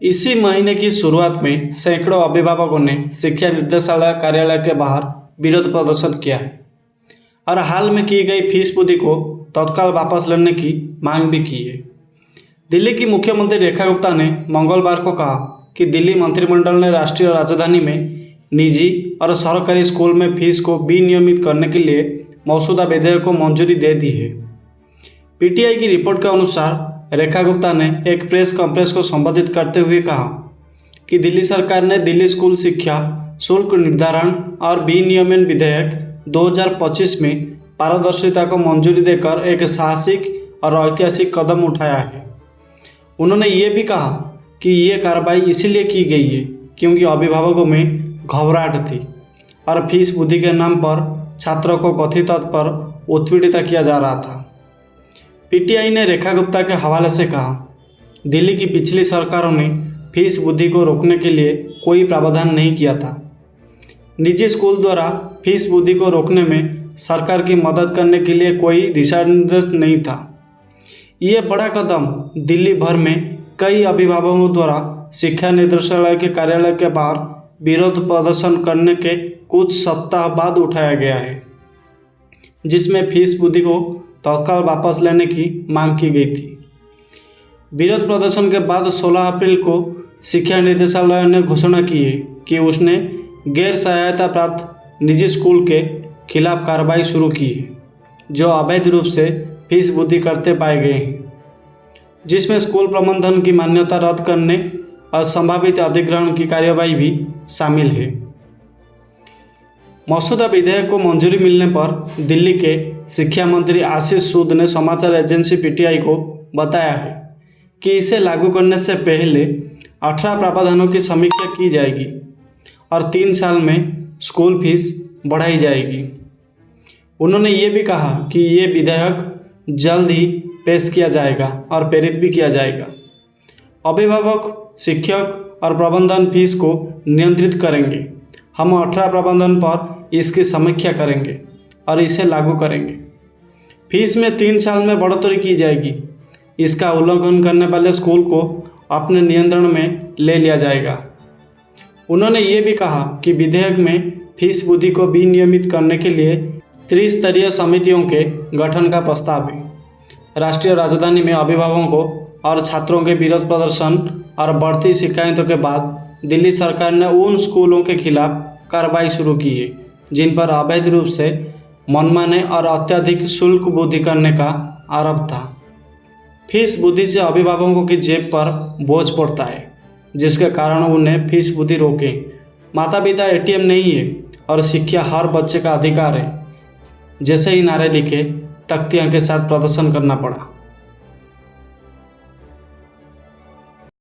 इसी महीने की शुरुआत में सैकड़ों अभिभावकों ने शिक्षा निर्देशालय कार्यालय के बाहर विरोध प्रदर्शन किया है और हाल में की गई फीस वृद्धि को तत्काल वापस लेने की मांग भी की है। दिल्ली की मुख्यमंत्री रेखा गुप्ता ने मंगलवार को कहा कि दिल्ली मंत्रिमंडल ने राष्ट्रीय राजधानी में निजी और सरकारी स्कूल में फीस को विनियमित करने के लिए मौजूदा विधेयक को मंजूरी दे दी है। पीटीआई की रिपोर्ट के अनुसार रेखा गुप्ता ने एक प्रेस कॉन्फ्रेंस को संबोधित करते हुए कहा कि दिल्ली सरकार ने दिल्ली स्कूल शिक्षा शुल्क निर्धारण और विनियमन विधेयक 2025 में पारदर्शिता को मंजूरी देकर एक साहसिक और ऐतिहासिक कदम उठाया है। उन्होंने ये भी कहा कि ये कार्रवाई इसीलिए की गई है क्योंकि अभिभावकों में घबराहट थी और फीस वृद्धि के नाम पर छात्रों को कथित तौर पर उत्पीड़ित किया जा रहा था। पीटीआई ने रेखा गुप्ता के हवाले से कहा, दिल्ली की पिछली सरकारों ने फीस वृद्धि को रोकने के लिए कोई प्रावधान नहीं किया था। निजी स्कूल द्वारा फीस वृद्धि को रोकने में सरकार की मदद करने के लिए कोई दिशा निर्देश नहीं था। ये बड़ा कदम दिल्ली भर में कई अभिभावकों द्वारा शिक्षा निदेशालय के कार्यालय के बाहर विरोध प्रदर्शन करने के कुछ सप्ताह बाद उठाया गया है, जिसमें फीस वृद्धि को तत्काल वापस लेने की मांग की गई थी। विरोध प्रदर्शन के बाद 16 अप्रैल को शिक्षा निदेशालय ने घोषणा की है कि उसने गैर सहायता प्राप्त निजी स्कूल के खिलाफ कार्रवाई शुरू की है जो अवैध रूप से फीस वृद्धि करते पाए गए हैं, जिसमें स्कूल प्रबंधन की मान्यता रद्द करने और संभावित अधिग्रहण की कार्यवाही भी शामिल है। मौजूदा विधेयक को मंजूरी मिलने पर दिल्ली के शिक्षा मंत्री आशीष सूद ने समाचार एजेंसी पीटीआई को बताया है कि इसे लागू करने से पहले 18 प्रावधानों की समीक्षा की जाएगी और 3 साल में स्कूल फीस बढ़ाई जाएगी। उन्होंने ये भी कहा कि ये विधेयक जल्द ही पेश किया जाएगा और प्रेरित भी किया जाएगा। अभिभावक, शिक्षक और प्रबंधन फीस को नियंत्रित करेंगे। हम 18 प्रबंधन पर इसकी समीक्षा करेंगे और इसे लागू करेंगे। फीस में 3 साल में बढ़ोतरी की जाएगी। इसका उल्लंघन करने वाले स्कूल को अपने नियंत्रण में ले लिया जाएगा। उन्होंने ये भी कहा कि विधेयक में फीस वृद्धि को विनियमित करने के लिए त्रिस्तरीय समितियों के गठन का प्रस्ताव है। राष्ट्रीय राजधानी में अभिभावकों को और छात्रों के विरोध प्रदर्शन और बढ़ती शिकायतों के बाद दिल्ली सरकार ने उन स्कूलों के खिलाफ कार्रवाई शुरू की है जिन पर अवैध रूप से मनमाने और अत्यधिक शुल्क वृद्धि करने का आरोप था। फीस वृद्धि से अभिभावकों की जेब पर बोझ पड़ता है, जिसके कारण उन्हें फीस वृद्धि रोके। माता पिता एटीएम नहीं है और शिक्षा हर बच्चे का अधिकार है जैसे ही नारे लिखे तख्तियां के साथ प्रदर्शन करना पड़ा।